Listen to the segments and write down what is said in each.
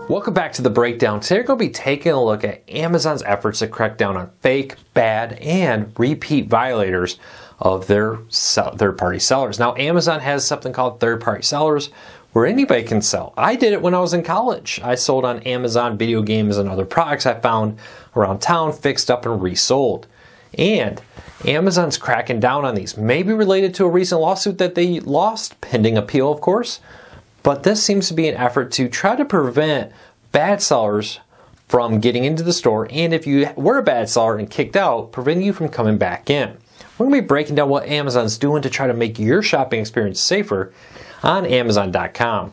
Welcome back to The Breakdown. Today we're going to be taking a look at Amazon's efforts to crack down on fake, bad, and repeat violators of their third-party sellers. Now, Amazon has something called third-party sellers where anybody can sell. I did it when I was in college. I sold on Amazon video games and other products I found around town, fixed up and resold. And Amazon's cracking down on these, maybe related to a recent lawsuit that they lost, pending appeal, of course. But this seems to be an effort to try to prevent bad sellers from getting into the store, and if you were a bad seller and kicked out, preventing you from coming back in. We're going to be breaking down what Amazon's doing to try to make your shopping experience safer on Amazon.com.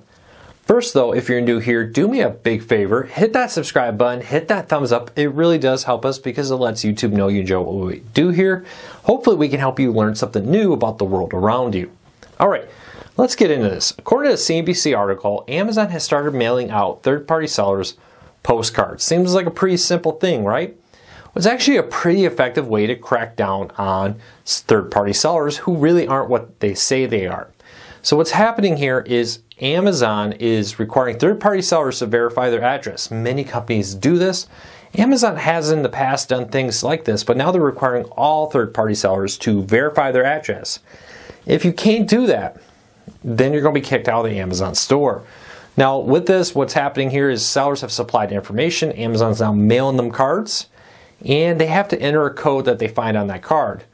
First though, if you're new here, do me a big favor, hit that subscribe button, hit that thumbs up. It really does help us because it lets YouTube know you enjoy what we do here. Hopefully we can help you learn something new about the world around you. Alright. Let's get into this. According to a CNBC article, Amazon has started mailing out third-party sellers postcards. Seems like a pretty simple thing, right? Well, it's actually a pretty effective way to crack down on third-party sellers who really aren't what they say they are. So what's happening here is Amazon is requiring third-party sellers to verify their address. Many companies do this. Amazon has in the past done things like this, but now they're requiring all third-party sellers to verify their address. If you can't do that, then you're going to be kicked out of the Amazon store. Now with this, what's happening here is sellers have supplied information. Amazon's now mailing them cards, and they have to enter a code that they find on that card.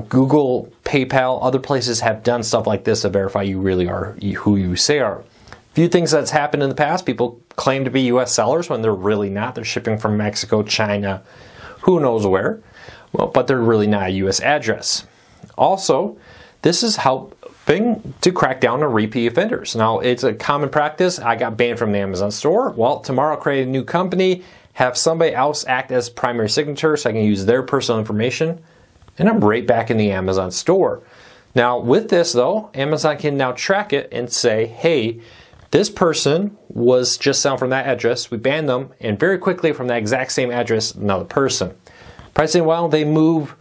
Google, PayPal, other places have done stuff like this to verify you really are who you say are. A few things that's happened in the past. People claim to be US sellers when they're really not. They're shipping from Mexico, China, who knows where. Well, but they're really not a US address. Also, this is helping to crack down on repeat offenders. Now, it's a common practice. I got banned from the Amazon store. Well, tomorrow I'll create a new company, have somebody else act as primary signature so I can use their personal information, and I'm right back in the Amazon store. Now, with this though, Amazon can now track it and say, hey, this person was just selling from that address. We banned them, and very quickly from that exact same address, another person. Probably saying, well, they move.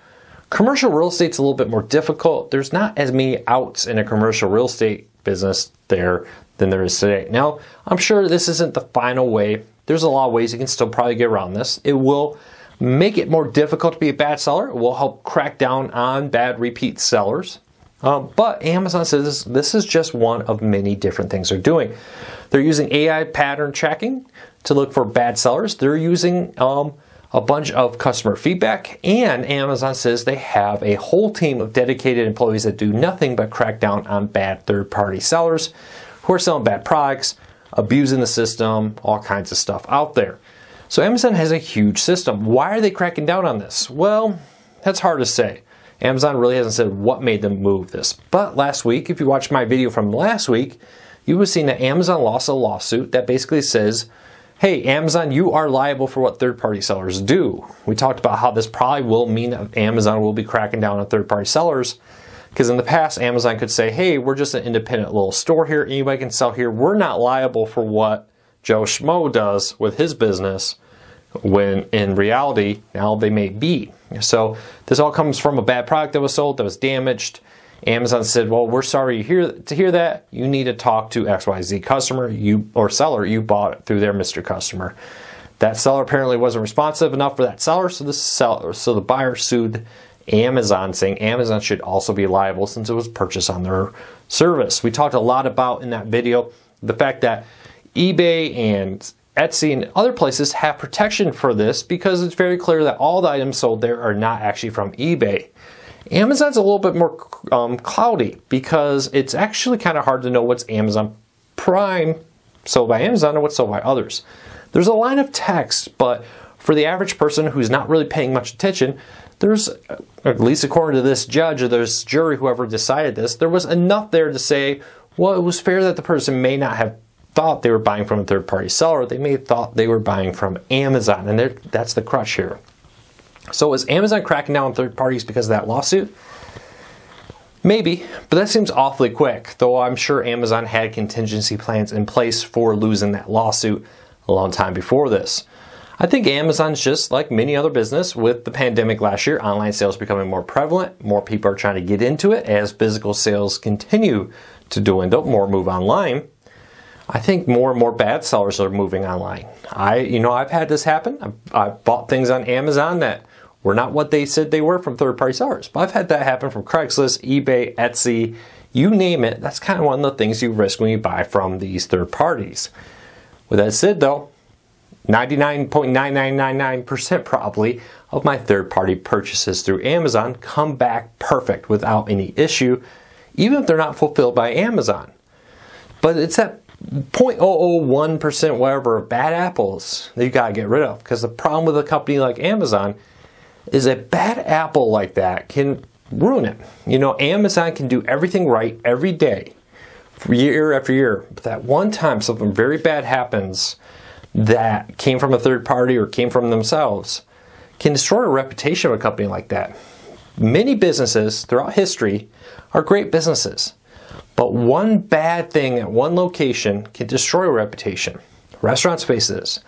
Commercial real estate's a little bit more difficult. There's not as many outs in a commercial real estate business there than there is today. Now, I'm sure this isn't the final way. There's a lot of ways you can still probably get around this. It will make it more difficult to be a bad seller. It will help crack down on bad repeat sellers. But Amazon says this is just one of many different things they're doing. They're using AI pattern tracking to look for bad sellers. They're using a bunch of customer feedback, and Amazon says they have a whole team of dedicated employees that do nothing but crack down on bad third-party sellers who are selling bad products, abusing the system, all kinds of stuff out there. So Amazon has a huge system. Why are they cracking down on this? Well, that's hard to say. Amazon really hasn't said what made them move this. But last week, if you watched my video from last week, you would have seen that Amazon lost a lawsuit that basically says, hey, Amazon, you are liable for what third-party sellers do. We talked about how this probably will mean that Amazon will be cracking down on third-party sellers, because in the past, Amazon could say, hey, we're just an independent little store here. Anybody can sell here. We're not liable for what Joe Schmo does with his business, when in reality, now they may be. So this all comes from a bad product that was sold, that was damaged. Amazon said, well, we're sorry to hear that. You need to talk to XYZ customer or seller. You bought it through their Mr. Customer. That seller apparently wasn't responsive enough for that seller, so the buyer sued Amazon, saying Amazon should also be liable since it was purchased on their service. We talked a lot about in that video the fact that eBay and Etsy and other places have protection for this because it's very clear that all the items sold there are not actually from eBay. Amazon's a little bit more cloudy because it's actually kind of hard to know what's Amazon Prime sold by Amazon and what's sold by others. There's a line of text, but for the average person who's not really paying much attention, there's, at least according to this judge or this jury, whoever decided this, there was enough there to say, well, it was fair that the person may not have thought they were buying from a third-party seller. They may have thought they were buying from Amazon, and that's the crutch here. So is Amazon cracking down on third parties because of that lawsuit? Maybe, but that seems awfully quick, though I'm sure Amazon had contingency plans in place for losing that lawsuit a long time before this. I think Amazon's just like many other business with the pandemic last year, online sales becoming more prevalent, more people are trying to get into it as physical sales continue to dwindle, more move online. I think more and more bad sellers are moving online. I've had this happen. I've bought things on Amazon that were not what they said they were from third-party sellers. But I've had that happen from Craigslist, eBay, Etsy, you name it. That's kind of one of the things you risk when you buy from these third parties. With that said though, 99.9999% probably of my third-party purchases through Amazon come back perfect without any issue, even if they're not fulfilled by Amazon. But it's that 0.001% whatever of bad apples that you gotta get rid of, because the problem with a company like Amazon is a bad apple like that can ruin it. Amazon can do everything right every day, year after year, but that one time something very bad happens that came from a third party or came from themselves can destroy a reputation of a company like that. Many businesses throughout history are great businesses, but one bad thing at one location can destroy a reputation. Restaurant spaces.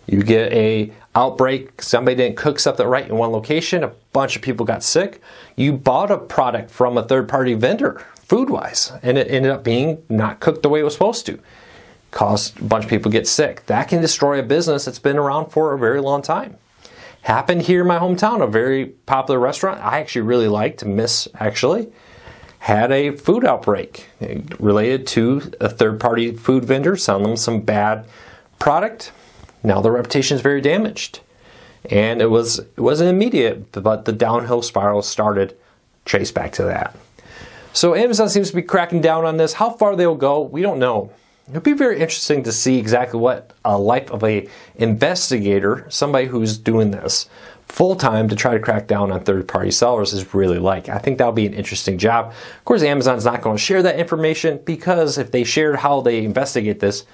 You get a outbreak, somebody didn't cook something right in one location, a bunch of people got sick. You bought a product from a third-party vendor, food-wise, and it ended up being not cooked the way it was supposed to. Caused a bunch of people to get sick. That can destroy a business that's been around for a very long time. Happened here in my hometown, a very popular restaurant I actually really liked, Miss actually, had a food outbreak related to a third-party food vendor selling them some bad product. Now their reputation is very damaged. And it wasn't immediate, but the downhill spiral started, traced back to that. So Amazon seems to be cracking down on this. How far they'll go, we don't know. It'll be very interesting to see exactly what a life of a investigator, somebody who's doing this full-time to try to crack down on third-party sellers, is really like. I think that'll be an interesting job. Of course, Amazon's not going to share that information, because if they shared how they investigate this,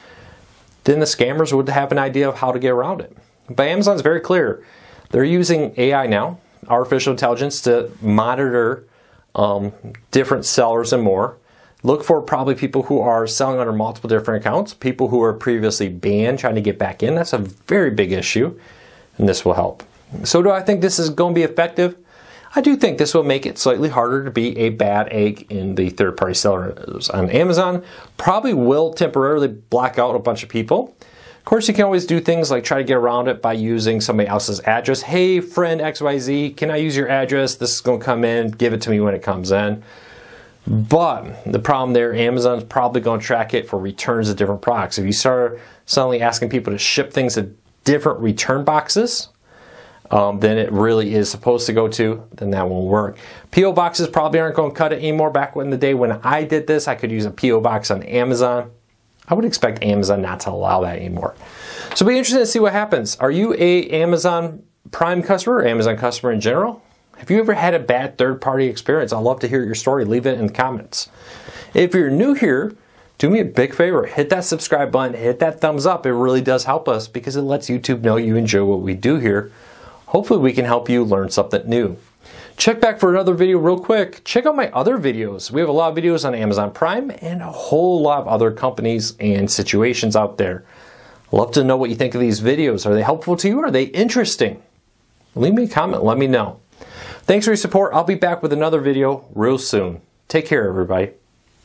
then the scammers would have an idea of how to get around it. But Amazon's very clear. They're using AI now, artificial intelligence, to monitor different sellers and more. Look for probably people who are selling under multiple different accounts, people who were previously banned trying to get back in. That's a very big issue, and this will help. So do I think this is going to be effective? I do think this will make it slightly harder to be a bad egg in the third-party sellers on Amazon. Probably will temporarily black out a bunch of people. Of course, you can always do things like try to get around it by using somebody else's address. Hey, friend XYZ, can I use your address? This is going to come in. Give it to me when it comes in. But the problem there, Amazon's probably going to track it for returns of different products. If you start suddenly asking people to ship things to different return boxes, than it really is supposed to go to, then that won't work. P.O. boxes probably aren't going to cut it anymore. Back in the day when I did this, I could use a P.O. box on Amazon. I would expect Amazon not to allow that anymore. So it'll be interesting to see what happens. Are you a Amazon Prime customer or Amazon customer in general? Have you ever had a bad third-party experience? I'd love to hear your story. Leave it in the comments. If you're new here, do me a big favor. Hit that subscribe button. Hit that thumbs up. It really does help us because it lets YouTube know you enjoy what we do here. Hopefully we can help you learn something new. Check back for another video real quick. Check out my other videos. We have a lot of videos on Amazon Prime and a whole lot of other companies and situations out there. I'd love to know what you think of these videos. Are they helpful to you? Are they interesting? Leave me a comment. Let me know. Thanks for your support. I'll be back with another video real soon. Take care, everybody.